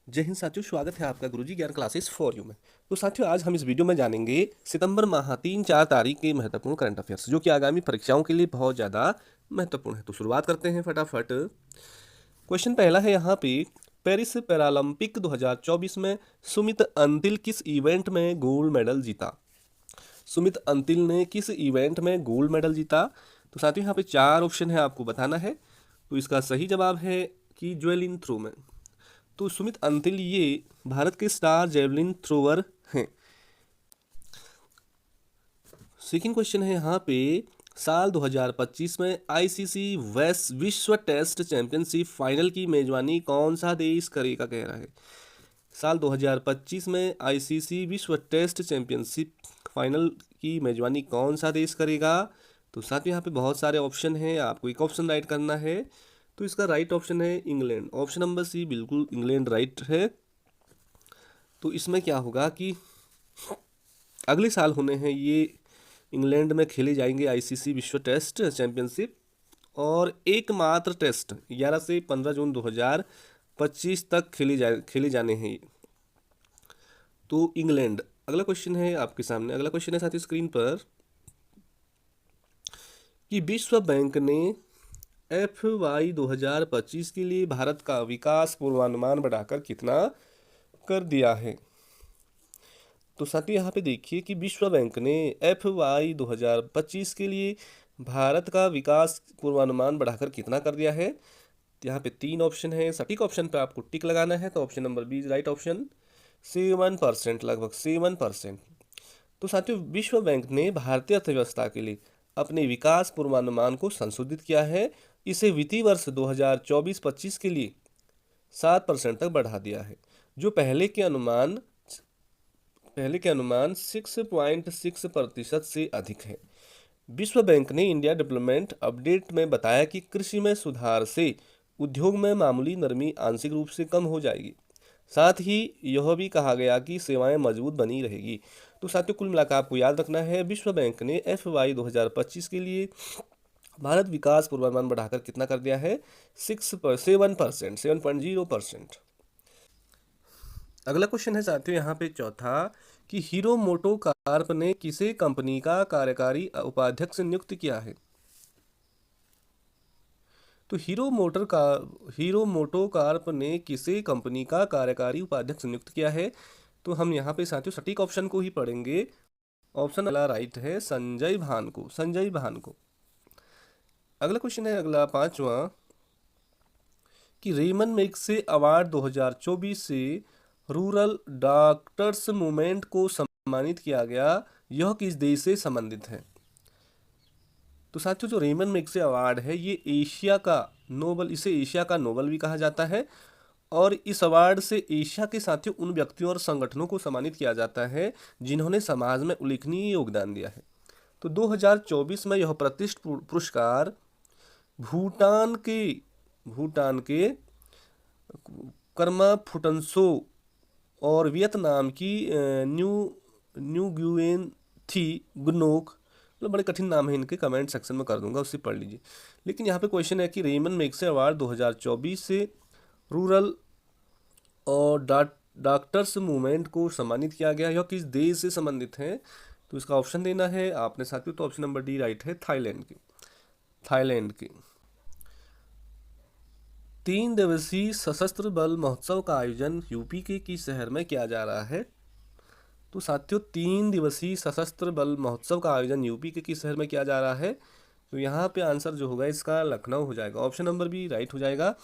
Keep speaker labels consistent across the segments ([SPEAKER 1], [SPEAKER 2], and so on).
[SPEAKER 1] जय हिंद साथियों, स्वागत है आपका गुरुजी ज्ञान क्लासेस फॉर यू में। तो साथियों, आज हम इस वीडियो में जानेंगे सितंबर माह 3-4 तारीख के महत्वपूर्ण करंट अफेयर्स, जो कि आगामी परीक्षाओं के लिए बहुत ज़्यादा महत्वपूर्ण है। तो शुरुआत करते हैं फटाफट। क्वेश्चन पहला है यहाँ पे, पेरिस पैरालंपिक 2024 में सुमित अंतिल किस इवेंट में गोल्ड मेडल जीता? सुमित अंतिल ने किस इवेंट में गोल्ड मेडल जीता? तो साथियों, यहाँ पे 4 ऑप्शन है, आपको बताना है। तो इसका सही जवाब है कि ज्वेलिन थ्रो में। तो सुमित अंतिल ये भारत के स्टार जेवलिन थ्रोवर हैं। सेकंड क्वेश्चन है यहाँ पे, साल 2025 में आईसीसी विश्व टेस्ट चैंपियनशिप फाइनल की मेजबानी कौन सा देश करेगा, कह रहा है। साल 2025 में आईसीसी विश्व टेस्ट चैंपियनशिप फाइनल की मेजबानी कौन सा देश करेगा? तो साथ में यहाँ पे बहुत सारे ऑप्शन हैं, आपको एक ऑप्शन राइट करना है। तो इसका राइट ऑप्शन है इंग्लैंड। ऑप्शन नंबर सी, बिल्कुल इंग्लैंड राइट है। तो इसमें क्या होगा कि अगले साल होने हैं ये, इंग्लैंड में खेले जाएंगे आईसीसी विश्व टेस्ट चैंपियनशिप, और एकमात्र टेस्ट 11 से 15 जून 2025 तक खेले जाने हैं ये। तो इंग्लैंड। अगला क्वेश्चन है आपके सामने, अगला क्वेश्चन है साथी स्क्रीन पर, कि विश्व बैंक ने FY 2025 के लिए भारत का विकास पूर्वानुमान बढ़ाकर कितना कर दिया है? तो साथियों, यहाँ पे देखिए कि विश्व बैंक ने FY 2025 के लिए भारत का विकास पूर्वानुमान बढ़ाकर कितना कर दिया है? यहाँ पे 3 ऑप्शन है, सटीक ऑप्शन पे आपको टिक लगाना है। तो option number B right option, 7%, लगभग 7%। तो साथियों, विश्व बैंक ने भारतीय अर्थव्यवस्था के लिए अपने विकास पूर्वानुमान को संशोधित किया है। इसे वित्तीय वर्ष 2024-25 के लिए 7% तक बढ़ा दिया है, जो पहले के अनुमान 6.6% से अधिक है। विश्व बैंक ने इंडिया डेवलपमेंट अपडेट में बताया कि कृषि में सुधार से उद्योग में मामूली नरमी आंशिक रूप से कम हो जाएगी। साथ ही यह भी कहा गया कि सेवाएं मजबूत बनी रहेगी। तो साथियों, कुल मिलाकर आपको याद रखना है, विश्व बैंक ने FY 2025 के लिए भारत विकास पूर्वानुमान बढ़ाकर कितना कर दिया है? 7%। अगला क्वेश्चन है साथियों यहाँ पे चौथा, कि हीरो मोटो कार्प ने किसे कंपनी का कार्यकारी उपाध्यक्ष नियुक्त किया है? तो हीरो मोटो कार्प ने किसे कंपनी का कार्यकारी उपाध्यक्ष नियुक्त किया है? तो हम यहाँ पे साथियों सटीक ऑप्शन को ही पढ़ेंगे। ऑप्शन अगला राइट है, संजय भान को। अगला क्वेश्चन है, अगला पांचवा, कि रेमन मैग्से अवार्ड 2024 से रूरल डॉक्टर्स मूवमेंट को सम्मानित किया गया, यह किस देश से संबंधित है? तो साथियों, जो रेमन मैग्से अवार्ड है ये इसे एशिया का नोबल भी कहा जाता है, और इस अवार्ड से एशिया के साथियों उन व्यक्तियों और संगठनों को सम्मानित किया जाता है जिन्होंने समाज में उल्लेखनीय योगदान दिया है। तो 2024 में यह प्रतिष्ठित पुरस्कार भूटान के कर्मा फुटनसो और वियतनाम की न्यू न्यूगुएन थी गुनोक, मतलब बड़े कठिन नाम है इनके, कमेंट सेक्शन में कर दूंगा, उससे पढ़ लीजिए। लेकिन यहाँ पे क्वेश्चन है कि रेमन मैग्से अवार्ड 2024 से रूरल और डॉक्टर्स मूवमेंट को सम्मानित किया गया, यह किस देश से संबंधित है? तो इसका ऑप्शन देना है आपने साथियों। तो ऑप्शन नंबर डी राइट है, थाईलैंड की। 3 दिवसीय सशस्त्र बल महोत्सव का आयोजन यूपी के किस शहर में किया जा रहा है? तो साथियों, 3 दिवसीय सशस्त्र बल महोत्सव का आयोजन यूपी के किस शहर में किया जा रहा है? तो यहाँ पे आंसर जो होगा इसका लखनऊ हो जाएगा। ऑप्शन नंबर बी राइट हो जाएगा।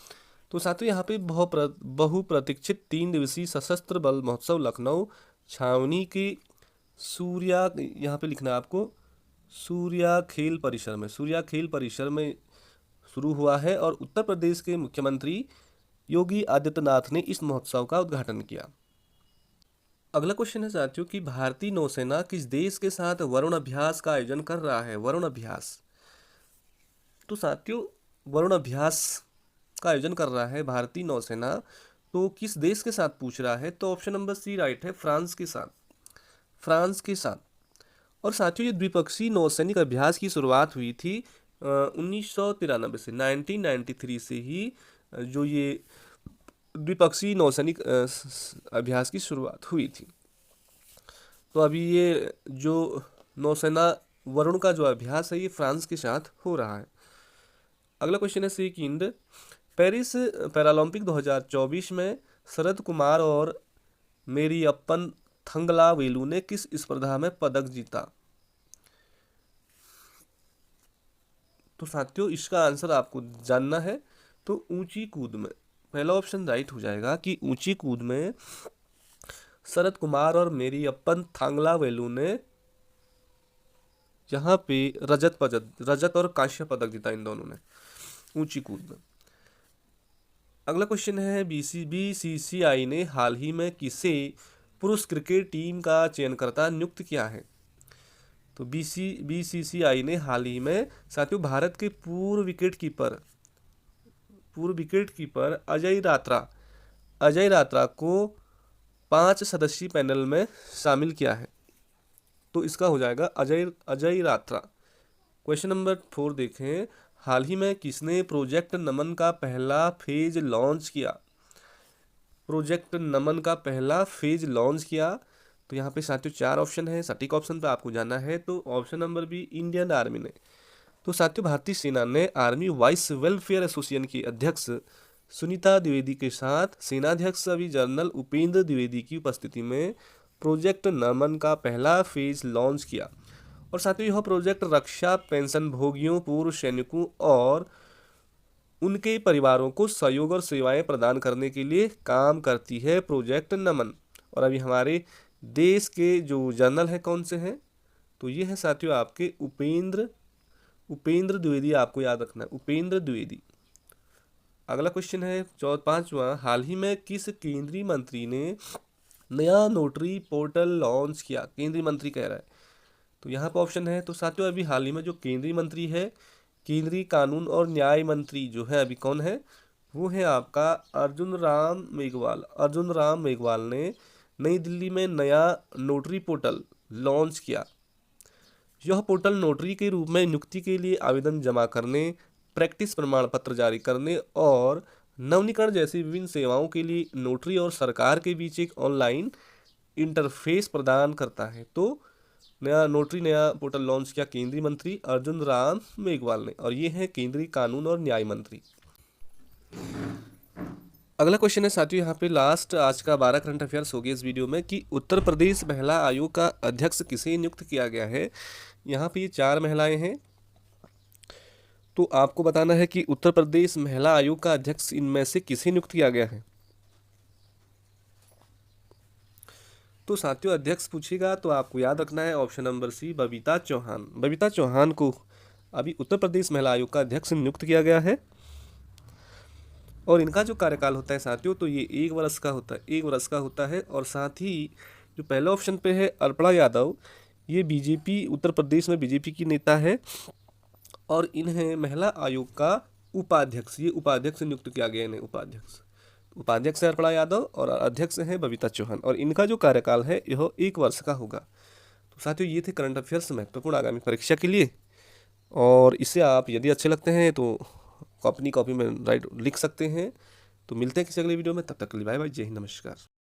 [SPEAKER 1] तो साथियों, यहाँ पे बहुप्रतीक्षित 3 दिवसीय सशस्त्र बल महोत्सव लखनऊ छावनी के सूर्या, यहाँ पे लिखना है आपको, सूर्या खेल परिसर में शुरू हुआ है, और उत्तर प्रदेश के मुख्यमंत्री योगी आदित्यनाथ ने इस महोत्सव का उद्घाटन किया। अगला क्वेश्चन है साथियों, कि भारतीय नौसेना किस देश के साथ वरुण अभ्यास का आयोजन कर रहा है? वरुण अभ्यास। तो साथियों, वरुण अभ्यास का आयोजन कर रहा है भारतीय नौसेना, तो किस देश के साथ पूछ रहा है? तो ऑप्शन नंबर सी राइट है, फ्रांस के साथ। और साथियों, ये द्विपक्षीय नौसैनिक अभ्यास की शुरुआत हुई थी 1993 से, 1993 से ही जो ये द्विपक्षीय नौसैनिक अभ्यास की शुरुआत हुई थी। तो अभी ये जो नौसेना वरुण का जो अभ्यास है ये फ्रांस के साथ हो रहा है। अगला क्वेश्चन है सेकंड, पेरिस पैरालंपिक 2024 में शरद कुमार और मेरियप्पन थंगलावेलु ने किस स्पर्धा में पदक जीता? तो साथियों इसका आंसर आपको जानना है तो ऊंची कूद में। पहला ऑप्शन राइट हो जाएगा कि ऊंची कूद में शरद कुमार और मेरियप्पन थांगलावेलु ने यहाँ पे रजत और कांस्य पदक जीता इन दोनों ने ऊंची कूद में। अगला क्वेश्चन है बीसीसीआई ने हाल ही में किसे पुरुष क्रिकेट टीम का चयनकर्ता नियुक्त किया है? तो बीसीसीआई ने हाल ही में साथियों भारत के पूर्व विकेट कीपर अजय रात्रा को 5 सदस्यीय पैनल में शामिल किया है। तो इसका हो जाएगा अजय रात्रा। क्वेश्चन नंबर 4 देखें, हाल ही में किसने प्रोजेक्ट नमन का पहला फेज लॉन्च किया? तो यहाँ पे साथियों 4 ऑप्शन है, सटीक ऑप्शन पे आपको जाना है तो option number B Indian army ने। तो साथियों भारतीय सेना ने आर्मी वाइस वेलफेयर एसोसिएशन की अध्यक्ष सुनीता द्विवेदी के साथ सेनाध्यक्ष अभी जनरल उपेंद्र द्विवेदी की उपस्थिति में प्रोजेक्ट नमन का पहला फेज लॉन्च किया। और साथियों यह प्रोजेक्ट रक्षा पेंशन भोगियों, पूर्व सैनिकों और उनके परिवारों को सहयोग और सेवाएं प्रदान करने के लिए काम करती है प्रोजेक्ट नमन। और अभी हमारे देश के जो जनरल हैं कौन से हैं? तो ये है साथियों आपके उपेंद्र द्विवेदी, आपको याद रखना है उपेंद्र द्विवेदी। अगला क्वेश्चन है 5वां, हाल ही में किस केंद्रीय मंत्री ने नया नोटरी पोर्टल लॉन्च किया? केंद्रीय मंत्री कह रहा है तो यहाँ पर ऑप्शन है। तो साथियों अभी हाल ही में जो केंद्रीय मंत्री है, केंद्रीय कानून और न्याय मंत्री जो है अभी कौन है? वो है आपका अर्जुन राम मेघवाल ने नई दिल्ली में नया नोटरी पोर्टल लॉन्च किया। यह पोर्टल नोटरी के रूप में नियुक्ति के लिए आवेदन जमा करने, प्रैक्टिस प्रमाण पत्र जारी करने और नवीनीकरण जैसी विभिन्न सेवाओं के लिए नोटरी और सरकार के बीच एक ऑनलाइन इंटरफेस प्रदान करता है। तो नया पोर्टल लॉन्च किया केंद्रीय मंत्री अर्जुन राम मेघवाल ने, और ये है केंद्रीय कानून और न्याय मंत्री। अगला क्वेश्चन है साथियों यहाँ पे लास्ट आज का 12 करंट अफेयर्स हो गया इस वीडियो में कि उत्तर प्रदेश महिला आयोग का अध्यक्ष किसे नियुक्त किया गया है? यहाँ पे ये 4 महिलाएं हैं तो आपको बताना है कि उत्तर प्रदेश महिला आयोग का अध्यक्ष इनमें से किसे नियुक्त किया गया है। तो साथियों अध्यक्ष पूछेगा तो आपको याद रखना है option number C Babita Chauhan को अभी उत्तर प्रदेश महिला आयोग का अध्यक्ष नियुक्त किया गया है। और इनका जो कार्यकाल होता है साथियों तो ये 1 वर्ष का होता है। और साथ ही जो पहले ऑप्शन पे है अर्पणा यादव, ये बीजेपी उत्तर प्रदेश में बीजेपी की नेता है और इन्हें महिला आयोग का उपाध्यक्ष नियुक्त किया गया है। उपाध्यक्ष है अर्पणा यादव और अध्यक्ष हैं बबीता चौहान और इनका जो कार्यकाल है यह 1 वर्ष का होगा। तो साथियों ये थे करंट अफेयर्स महत्वपूर्ण आगामी परीक्षा के लिए, और इसे आप यदि अच्छे लगते हैं तो अपनी कॉपी में लिख सकते हैं। तो मिलते हैं किसी अगले वीडियो में, तब तक के लिए बाय बाय, जय हिंद, नमस्कार।